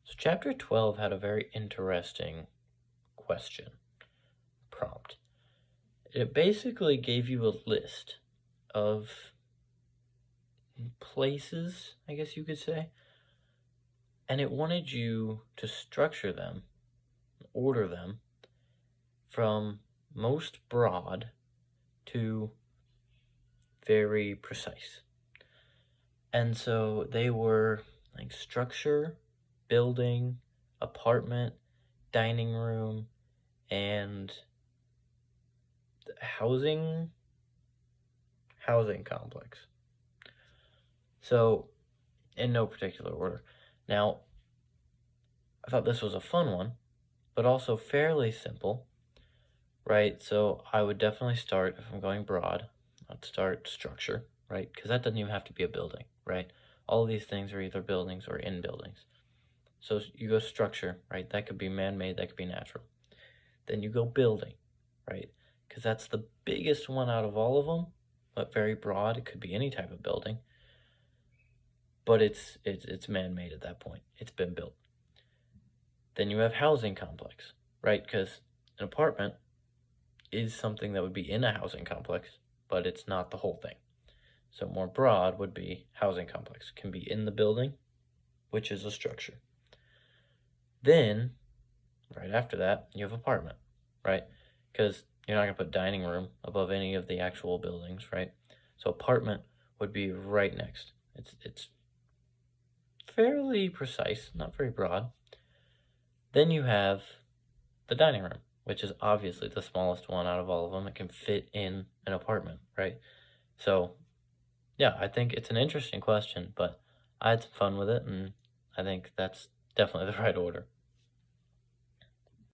So chapter 12 had a very interesting question prompt. It basically gave you a list of places, I guess you could say, and it wanted you to structure them, order them from most broad to very precise. And so they were like structure, building, apartment, dining room, and housing complex. So in no particular order. Now, I thought this was a fun one, but also fairly simple, right? So I would definitely start, if I'm going broad, I'd start structure, right? Because that doesn't even have to be a building, right? All of these things are either buildings or in buildings. So you go structure, right? That could be man-made, that could be natural. Then you go building, right? Because that's the biggest one out of all of them, but very broad. It could be any type of building, but it's man-made at that point. It's been built. Then you have housing complex, right? Because an apartment is something that would be in a housing complex, but it's not the whole thing. So more broad would be housing complex. Can be in the building, which is a structure. Then, right after that, you have apartment, right? Because you're not going to put dining room above any of the actual buildings, right? So apartment would be right next. It's fairly precise, not very broad. Then you have the dining room, which is obviously the smallest one out of all of them. It can fit in an apartment, right? So, yeah, I think it's an interesting question, but I had some fun with it, and I think that's definitely the right order.